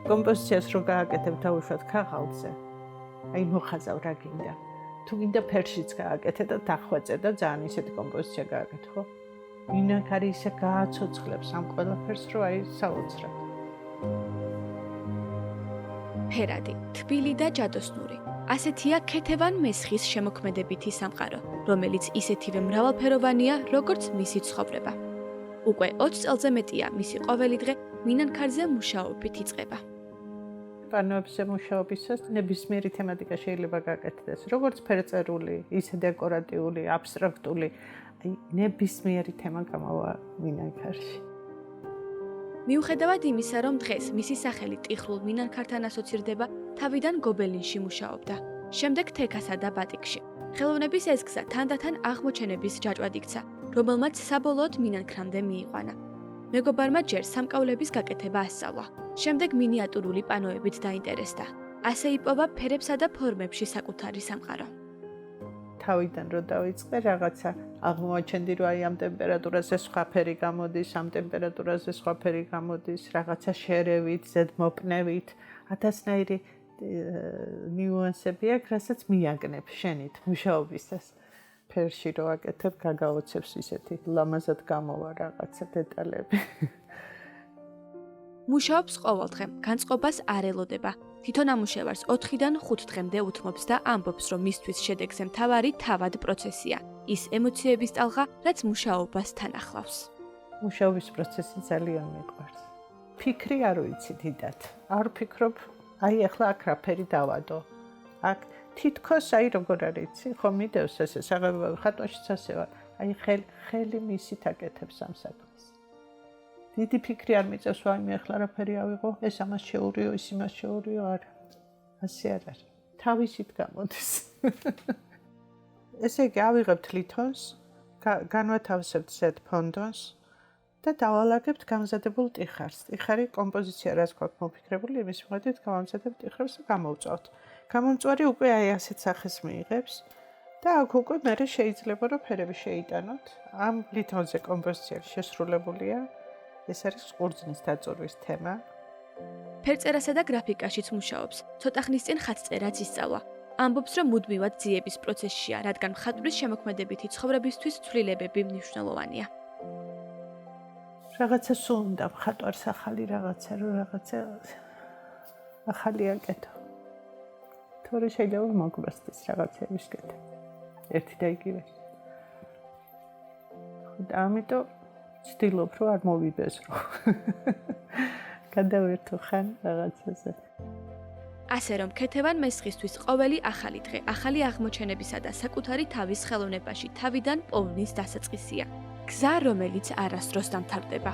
კომპოზიციას რო გააკეთებ დავუშვათ ქაღალდზე, აი მოხაზავ რა გინდა. თუ გინდა ფერშიც გააკეთე და დახვეწე და ძალიან ისეთი კომპოზიცია გააკეთე, ხო? მინანქარი ისე გააცოცხლებს ამ ყველაფერს, რომ აი საოცრად. ფერადი, თბილი და ჯადოსნური. ასეთია ქეთევან მესხის შემოქმედებითი სამყარო, რომელიც ისეთივე მრავალფეროვანია, როგორც მისი ცხოვრება. უკვე 20 წელზე მეტია მისი ყოველი დღე მინანქარზე მუშაობით იწყება. პანოებზე მუშაობისას ნებისმიერი თემატიკა შეიძლება გააკეთდეს, როგორც ფერწერული, ისე დეკორატიული, აბსტრაქტული, აი ნებისმიერი თემა გამოვა მინანქარში. მიუხედავად იმისა, რომ დღეს მისი სახელი ტიხრულ მინანქართან ასოცირდება, თავიდან გობელინში მუშაობდა. შემდეგ თექასა და ბატიკში. ხელოვნების ეს გზა თანდათან აღმოჩენების ჯაჭვად იქცა, რომელმაც საბოლოოდ მინანქრამდე მიიყვანა. მეგობარმა ჯერ სამკაულების გაკეთება ასწავლა. შემდეგ მინიატურული პანოებით დაინტერესდა. ასე იპოვა ფერებსა და ფორმებში საკუთარი სამყარო. თავიდან რო დავიწყე რაღაცა აღმოაჩენდი, რომ აი ამ ტემპერატურაზე სხვა ფერი გამოდის, ამ ტემპერატურაზე სხვა ფერი გამოდის, რაღაცა შერევით, ზედმოპნევით, ათასნაირი ნიუანსები აქვს, რასაც მიაგნებ შენით მუშაობისას. ფერში რო აკეთებ, გაგაოცებს ისეთი ლამაზად გამოვა რაღაცა დეტალები. მუშაობს ყოველდღე, განწყობას არ ელოდება. თვითონ ამუშევარს 4-დან 5 დღემდე უთმობს და ამბობს, რომ მისთვის შედეგზე მთავარი თავად პროცესია. ის ემოციების ტალღა, რაც მუშაობას თან ახლავს. მუშაობის პროცესი ძალიან მიყვარს. ფიქრი არ ვიცი დიდად. არ ვფიქრობ, აი ახლა აქ რა ფერი დავადო. აქ თითქოს აი როგორ არის იცი, ხო მიდევს ესე საღებავ ხატვაშიც ასე ვარ. აი ხელი მისით აკეთებს ამ საქმეს. დიდი ფიქრი არ მიწევს, ვაიმე ახლა რა ფერი ავიღო, ეს ამას შეურიო, ის იმას შეურიო, არა. ასე არ არის. თავისით გამოდის. ესე იგი ავიღებთ ლითონს, განვათავსებთ ზედ ფონდონს და დავალაგებთ გამზადებულ ტიხარს. ტიხარი კომპოზიცია რაც გვაქვს მოფიქრებული, იმის მიხედვით გავამზადებთ ტიხარს და გამოვწავთ. გამომწვარი უკვე აი ასეთ სახეს მიიღებს და აქ უკვე მერე შეიძლება რომ ფერები შეიტანოთ. ამ ლითონზე კომპოზიცია შესრულებულია. ეს არის ყურძნის დაწურვის თემა. ფერწერასა და გრაფიკაშიც მუშაობს. ცოტა ხნის წინ ხატწერაც ისწავლა. ამბობს, რომ მუდმივად ძიების პროცესშია, რადგან მხატვრის შემოქმედებითი ცხოვრებისთვის ცვლილებები მნიშვნელოვანია. რაღაცა სულ უნდა მხატვარს ახალი რაღაცა, რომ რაღაცა ახალი აკეთო. თორე შეიძლება მოგბასდეს რაღაცების კეთება. ერთი და იგივე. და ამიტომ ვცდილობ, რომ არ მოვიბეზრო. გადავერთო ხან რაღაცაზე. ასე რომ ქეთევან მესხისთვის ყოველი ახალი დღე, ახალი აღმოჩენებისა და საკუთარი თავის ხელოვნებაში თავიდან პოვნის დასაწყისია. გზა, რომელიც არასდროს დამთავრდება.